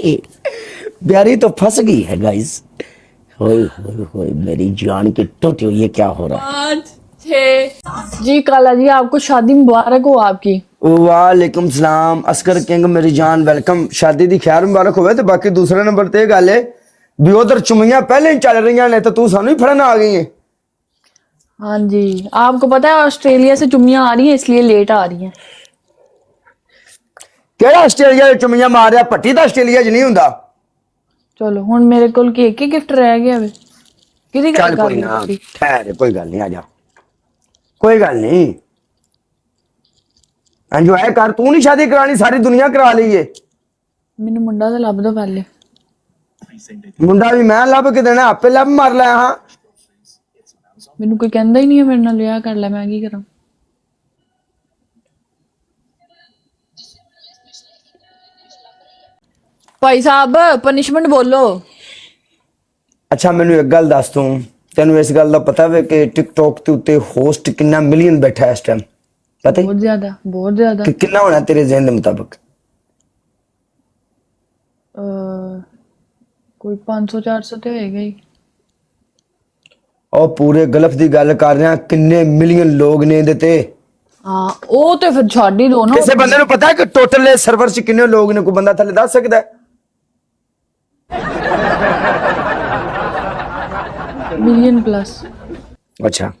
प्यारी तो फंस गई है गाइस। होए होए होए मेरी जान की टोटी, ये क्या हो रहा है? 5 6 जी काला जी, आपको शादी मुबारक हो आपकी। वालेकुम सलाम अस्कर किंग, मेरी जान वेलकम। शादी दी खैर मुबारक होवे। ते बाकी दूसरे नंबर ते गल है भी उधर चुमियां पहले ही चल रही ने, तो तू सानू ही फड़न आ गई है। हाँ जी, आपको पता है ऑस्ट्रेलिया से चुम्मियां आ रही हैं, इसलिए लेट आ रही हैं। केड़ा आस्ट्रेलिया च चुमियां मार रहा? भट्टी तो आस्ट्रेलिया च नहीं हुंदा। चलो हुन मेरे कोल केक ही गिफ्ट रह गया वे। किदी गल चल कर कोई रही ना, हो? ठहर, कोई गल नहीं, आ जा, कोई गल नहीं। एंजॉय कर, तू नहीं शादी करानी, सारी दुनिया करा ली है। ਮੈਨੂੰ ਮੁੰਡਾ ਤਾਂ ਲੱਭ ਦੋ ਪਹਿਲੇ। मुंडा भी मैं लभ के देना, आपे लभ मार लिया। हाँ ਮੈਨੂੰ ਕੋਈ ਕਹਿੰਦਾ ਹੀ ਨਹੀਂ ਹੈ ਮੇਰੇ ਨਾਲ ਵਿਆਹ ਕਰ ਲੈ, ਮੈਂ ਕੀ ਕਰਾਂ? ਭਾਈ ਸਾਹਿਬ ਪਨਿਸ਼ਮੈਂਟ ਬੋਲੋ। अच्छा, मैनू एक गल दस, तू तेन इस गल का पता वे कि टिकटॉक के उत्ते होस्ट कितना मिलियन बैठा है इस टाइम? पता ही ਬਹੁਤ ਜ਼ਿਆਦਾ, बहुत ਜ਼ਿਆਦਾ। कि कितना होना तेरे जहन के मुताबिक? ਕੋਈ 500 400 ਤੇ ਹੋਏਗਾ ਹੀ। और पूरे गल्फ की गल कर रहे हैं, किन्ने मिलियन लोग ने ਇਹਦੇ ਤੇ? ਹਾਂ ਉਹ ਤੇ ਫਿਰ ਛੱਡ ਹੀ ਦੋ ਨਾ। ਕਿਸੇ ਬੰਦੇ ਨੂੰ ਪਤਾ ਹੈ ਕਿ ਟੋਟਲ ਸਰਵਰ 'ਚ ਕਿੰਨੇ ਲੋਗ ਨੇ? ਕੋਈ ਬੰਦਾ ਥੱਲੇ ਦੱਸ ਸਕਦਾ ਹੈ? Million plus. ਅੱਛਾ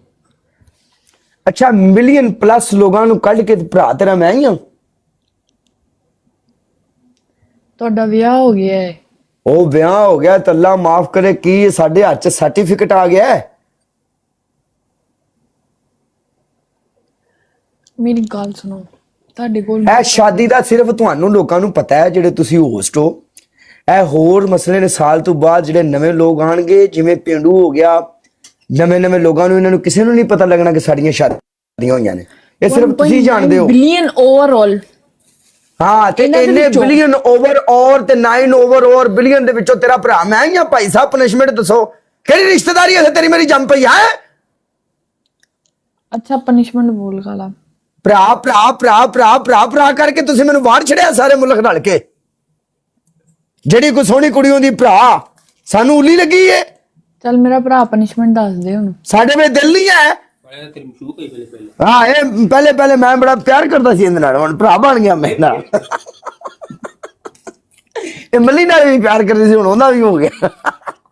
ਅੱਛਾ, ਮਿਲੀਅਨ ਪਲੱਸ ਲੋਕਾਂ ਨੂੰ ਕੱਢ ਕੇ ਭਰਾ ਤੇਰਾ ਮੈਂ ਹੀ ਹਾਂ। ਤੁਹਾਡਾ ਵਿਆਹ ਹੋ ਗਿਆ ਹੈ। ਉਹ ਵਿਆਹ ਹੋ ਗਿਆ ਤਾਂ ਅੱਲਾ ਮਾਫ ਕਰੇ, ਕੀ ਸਾਡੇ ਹੱਥ 'ਚ ਸਰਟੀਫਿਕੇਟ ਆ ਗਿਆ ਹੈ? ਮੇਰੀ ਗੱਲ ਸੁਣੋ, ਤੁਹਾਡੇ ਕੋਲ ਇਹ ਸ਼ਾਦੀ ਦਾ ਸਿਰਫ ਤੁਹਾਨੂੰ ਲੋਕਾਂ ਨੂੰ ਪਤਾ ਹੈ ਜਿਹੜੇ ਤੁਸੀਂ ਹੋਸਟ ਹੋ। ਇਹ ਹੋਰ ਮਸਲੇ ਨੇ ਸਾਲ ਤੋਂ ਬਾਅਦ ਜਿਹੜੇ ਨਵੇਂ ਲੋਕ ਆਣਗੇ, ਜਿਵੇਂ ਪਿੰਡੂ ਹੋ ਗਿਆ, ਨਵੇਂ ਲੋਕਾਂ ਨੂੰ, ਇਹਨਾਂ ਨੂੰ ਕਿਸੇ ਨੂੰ ਨਹੀਂ ਪਤਾ ਲੱਗਣਾ ਕਿ ਸਾਡੀਆਂ ਸ਼ਾਦੀਆਂ ਹੋਈਆਂ ਨੇ। ਇਹ ਸਿਰਫ ਤੁਸੀਂ ਜਾਣਦੇ ਹੋ। Billion overall. ਹਾਂ, ਤੇ ਇੰਨੇ ਬਿਲੀਅਨ ਓਵਰ ਔਰ ਤੇ 9 ਓਵਰ ਔਰ ਬਿਲੀਅਨ ਦੇ ਵਿੱਚੋਂ ਤੇਰਾ ਭਰਾ ਮੈਂ ਹੀ ਆ। ਭਾਈ ਸਾਹਿਬ ਪਨਿਸ਼ਮੈਂਟ ਦੱਸੋ, ਕਿਹੜੀ ਰਿਸ਼ਤੇਦਾਰੀ ਹੈ ਤੇਰੀ ਮੇਰੀ ਜੰਮ ਪਈ ਹੈ? ਅੱਛਾ ਪਨਿਸ਼ਮੈਂਟ ਬੋਲ ਕਾਲਾ। ਭਰਾ ਭਰਾ ਭਰਾ ਭਰਾ ਭਰਾ ਭਰਾ ਕਰਕੇ ਤੁਸੀਂ ਮੈਨੂੰ ਬਾਹਰ ਛੜਿਆ ਸਾਰੇ ਮੁਲਕ ਰਲ ਕੇ। ਜਿਹੜੀ ਕੋਈ ਸੋਹਣੀ ਕੁੜੀ ਹੁੰਦੀ ਭਰਾ, ਸਾਨੂੰ ਉੱਲੀ ਲੱਗੀ ਏ। ਚੱਲ ਮੇਰਾ ਭਰਾ ਪਨਿਸ਼ਮੈਂਟ ਦੱਸ ਦੇ ਹੁਣ। ਸਾਡੇ ਵਿੱਚ ਦਿਲ ਨਹੀਂ ਹੈ। ਹਾਂ, ਇਹ ਪਹਿਲੇ ਮੈਂ ਬੜਾ ਪਿਆਰ ਕਰਦਾ ਸੀ ਇਹਦੇ ਨਾਲ, ਹੁਣ ਭਰਾ ਬਣ ਗਿਆ ਮੇਰੇ ਨਾਲ। ਇਹ ਮੱਲੀ ਨਾਲ ਵੀ ਪਿਆਰ ਕਰਦੀ ਸੀ, ਹੁਣ ਉਹਦਾ ਵੀ ਹੋ ਗਿਆ।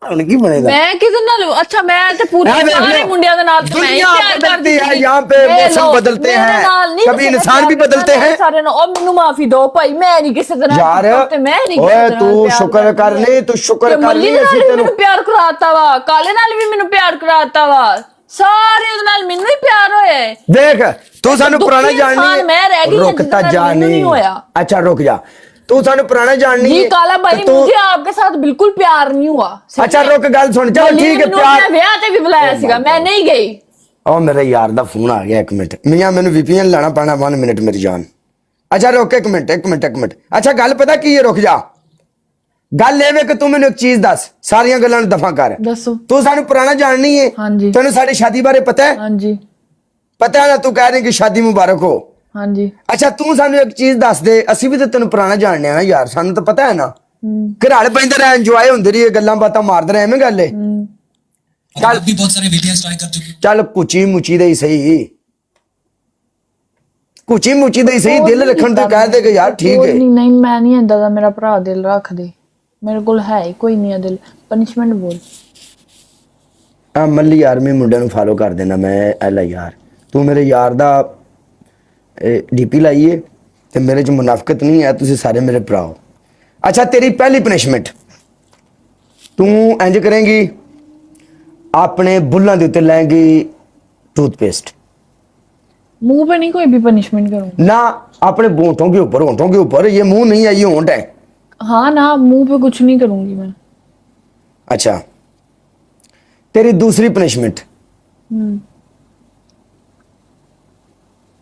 ਹੁਣ ਕੀ ਬਣੇਗਾ? ਮੈਂ ਕਿਹਦੇ ਨਾਲ? ਅੱਛਾ ਮੈਂ ਤੇ ਪੂਰੇ ਸਾਰੇ ਮੁੰਡਿਆਂ ਦੇ ਨਾਲ ਤੇ ਮੈਂ ਹੀ ਪਿਆਰ ਕਰਦੀ है। यहाँ पे मौसम बदलते हैं, कभी इंसान भी बदलते हैं। ਸਾਰੇ ਨੂੰ ਉਹ ਮੈਨੂੰ ਮਾਫੀ ਦਿਓ ਭਾਈ, ਮੈਂ ਨਹੀਂ ਕਿਸੇ ਦੇ ਨਾਲ यार ਤੇ ਮੈਂ ਨਹੀਂ ओए ਕਿਸੇ तू शुक्र कर ले, तू शुक्र कर ले। ਅਸੀਂ ਮੈਨੂੰ ਤੈਨੂੰ ਪਿਆਰ ਕਰਾਤਾ ਵਾ, ਕਾਲੇ ਨਾਲ ਵੀ ਮੈਨੂੰ ਪਿਆਰ ਕਰਾਤਾ ਵਾ, ਸਾਰੇ ਦੇ ਨਾਲ ਮੈਨੂੰ ਹੀ ਪਿਆਰ ਹੋਇਆ। देख, तू सानू पुराना जाननी है। मैं रह गई, रुकता जा नहीं। होया। अच्छा रुक जा, तू सानू पुराना जाननी है। जी काला भाई, मुझे आपके साथ बिल्कुल प्यार नहीं हुआ। अच्छा रुक, गल सुन, चल ठीक है। प्यार ਵਿਆਹ ਤੇ ਵੀ ਬੁਲਾਇਆ ਸੀਗਾ, ਮੈਂ ਨਹੀਂ ਗਈ। ओ मेरे यार दा फोन आ गया, एक मिनट मियां, मैनू VPN लाना पैना। 1 मिनट मेरी जान। अच्छा रुक, एक मिनट। अच्छा गल पता की है? रुक जा, गल ये वे कि तू मैनू एक चीज दस, सारियां गल्लां नूं दफा कर। दसो। तू सानू पुराना जाननी है। हाँ जी। तेनू साडी शादी बारे पता है? हाँ जी पता है ना? तू कह रही कि शादी मुबारक हो। हाँ जी। अच्छा तू सानू एक चीज दस दे, ਅਸੀਂ ਵੀ ਤੇ ਤੈਨੂੰ ਪੁਰਾਣਾ ਜਾਣਦੇ ਆ ਨਾ ਯਾਰ, ਸਾਨੂੰ ਤਾਂ ਪਤਾ ਹੈ ਨਾ। ਘਰਾਲ ਪੈਂਦੇ ਰਹੇ, ਇੰਜੋਏ ਹੁੰਦੀ ਰਹੀ, ਗੱਲਾਂ ਬਾਤਾਂ ਮਾਰਦੇ ਰਹੇ, ਐਵੇਂ ਗੱਲ ਏ। ਚੱਲ ਵੀ ਬਹੁਤ ਸਾਰੇ ਵੀਡੀਓਸ ਟਰਾਈ ਕਰ ਚੁੱਕੇ। ਚੱਲ ਕੁਚੀ ਮੁਚੀ ਦੇ ਹੀ ਸਹੀ, ਕੁਚੀ ਮੁਚੀ ਦੇ ਹੀ ਸਹੀ, ਦਿਲ ਰੱਖਣ ਤੇ ਕਹਿ ਦੇ ਕਿ ਯਾਰ ਠੀਕ ਹੈ। ਨਹੀਂ ਮੈਂ ਨਹੀਂ ਏਦਾਂ ਦਾ, ਮੇਰਾ ਭਰਾ ਦਿਲ ਰੱਖ ਦੇ, ਮੇਰੇ ਕੋਲ ਹੈ ਹੀ ਕੋਈ ਨਹੀਂ ਦਿਲ। ਪਨਿਸ਼ਮੈਂਟ ਬੋਲ। ਆ ਮੱਲੀ ਆਰਮੀ ਮੁੰਡੇ ਨੂੰ ਫਾਲੋ ਕਰ ਦੇਣਾ ਮੈਂ। ਐਲਾ ਯਾਰ ਤੂੰ ਮੇਰੇ ਯਾਰ ਦਾ ਡੀਪੀ ਲਾਈਏ ਤੇ ਮੇਰੇ ਚ ਮੁਨਾਫਕਤ ਨਹੀਂ ਹੈ, ਤੁਸੀਂ ਸਾਰੇ ਮੇਰੇ ਭਰਾ ਹੋ। ਅੱਛਾ ਤੇਰੀ ਪਹਿਲੀ ਪਨਿਸ਼ਮੈਂਟ, ਤੂੰ ਇੰਜ ਕਰੇਂਗੀ, ਆਪਣੇ ਬੁੱਲਾਂ ਦੇ ਉੱਤੇ ਲਾਏਂਗੀ टूथपेस्ट। मुंह पे नहीं कोई भी पनिशमेंट करूँ ना, अपने होंठों के ऊपर। ये मुंह नहीं है, ये होंठ है। हाँ ना, मुंह पे कुछ नहीं करूंगी मैं। अच्छा तेरी दूसरी पनिशमेंट,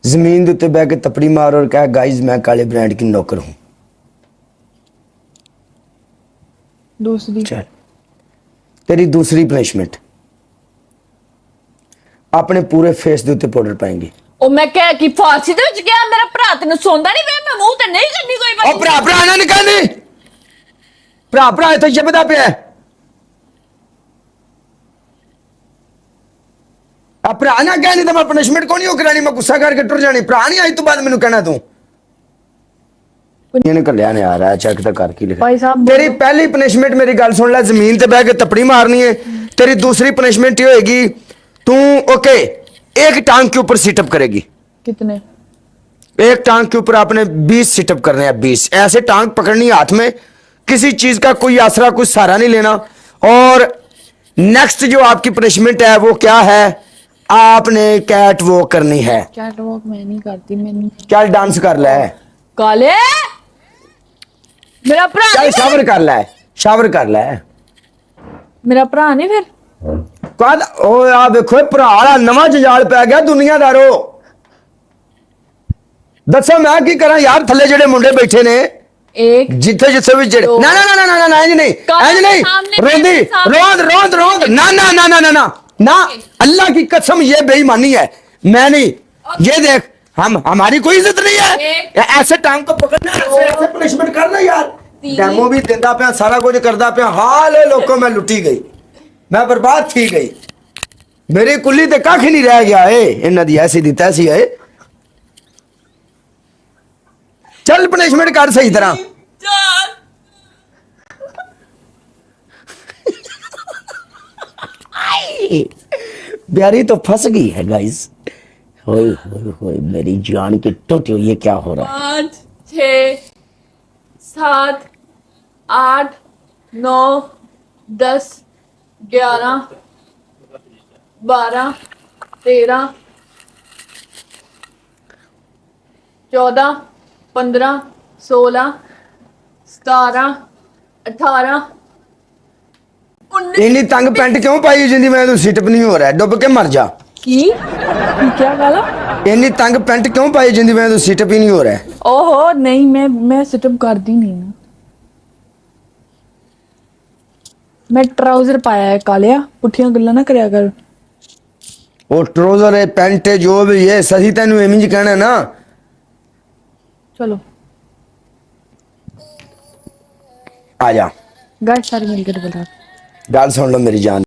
जमीन के उत्ते बह के तपड़ी मार और कह गाइस मैं काले ब्रांड की नौकर हूं। दूसरी। चल तेरी दूसरी पनिशमेंट, अपने पूरे फेस के उत्ते पाउडर पाएंगे। ओ मैं कह की फांसी दे विच गया, मेरा भरा तेन सोंदा नहीं वे, मैं मुंह ते नहीं करनी कोई ओ भरा भरा ना निकालनी। ਭਰਾ ਭਰਾ ਇੱਥੇ ਜੱਬਦਾ ਪਿਆ ਆ ਭਰਾ ਨਾ ਕਹਿ ਨਹੀਂ ਤਾਂ ਮੈਂ ਪਨਿਸ਼ਮੈਂਟ ਕੋਈ ਨਹੀਂ ਉਹ ਕਰਾਣੀ ਮੈਂ ਗੁੱਸਾ ਕਰਕੇ ਟੁਰ ਜਾਣੀ ਭਰਾ ਨਹੀਂ ਅੱਜ ਤੋਂ ਬਾਅਦ ਮੈਨੂੰ ਕਹਿਣਾ ਤੂੰ ਇਹਨੇ ਕੱਲਿਆ ਨੇ ਆ ਰਿਹਾ ਚੈੱਕ ਤਾਂ ਕਰ ਕੀ ਲਿਖਿਆ भाई साहब तेरी पहली पनिशमेंट मेरी गल सुन ले जमीन ते बैठ के तपड़ी मारनी है तेरी दूसरी पनिशमेंट ये होएगी तू ओके एक टांग के ऊपर सीटअप करेगी कितने एक टांग के ऊपर आपने 20 सीटअप करने हैं 20 ऐसे टांग पकड़नी है हाथ में किसी चीज का कोई आसरा कोई सहारा नहीं लेना और नेक्स्ट जो आपकी पनिशमेंट है वो क्या है आपने कैट वॉक करनी है कैट वॉक मैं नहीं करती मैं नहीं चल डांस कर ले काले मेरा भरा चल शावर कर ले शावर कर ले मेरा भरा नहीं फिर ਕਦ ਉਹ ਆ ਵੇਖੋ ਭਰਾ ਵਾਲਾ ਨਵਾਂ ਜਜਾਲ ਪੈ ਗਿਆ ਦੁਨੀਆਦਾਰੋ ਦੱਸੋ ਮੈਂ ਕੀ ਕਰਾਂ ਯਾਰ ਥੱਲੇ ਜਿਹੜੇ ਮੁੰਡੇ ਬੈਠੇ ਨੇ एक ਜਿੱਥੇ ਜਿੱਥੇ ਵੀ ਜਿਹੜੇ ਨਾ ਨਾ ਨਾ ਨਾ ਨਾ ਇੰਜ ਨਹੀਂ ਇੰਜ ਨਹੀਂ ਰੋਂਦੀ ਰੋਂਦ ਰੋਂਦ ਰੋਂਦ ਨਾ ਨਾ ਨਾ ਨਾ ਨਾ ना अल्लाह की कसम ये बेईमानी है मैं नहीं ये देख हम हमारी कोई इज्जत नहीं है ऐसे टांग को पकड़ना ऐसे पनिशमेंट करना यार डेमो भी देंदा पे सारा कुछ करदा पे हाल है लोगों में लुटी गई मैं बर्बाद थी गई मेरी कुल्ली ते कख नहीं रह गया है इन्हां दी ऐसी दी तैसी है चल पनिशमेंट कर सही तरह प्यारी तो फंस गई है गाइस होए होए होए मेरी जान की टोटी ये क्या हो रहा है 5 6 7 8 9 10 11 12 13 14 15 16 17 18 इन्नी तंग पैंट क्यों पाई जिंदी मैं तो सिटअप नहीं हो रहा है डुब के मर जा की क्या गाला इन्नी तंग पैंट क्यों पाई जिंदी मैं तो सिटअप ही नहीं हो रहा है ओहो नहीं मैं सिटअप करती नहीं ना मैं ट्राउजर पाया है कालिया पुठियां गल्ला ना करया कर वो ट्राउजर है पैंट है जो भी है सही तेन एवं कहना ना चलो आ जा गाइस सारे मिलकर बता गल सुन लो मेरी जान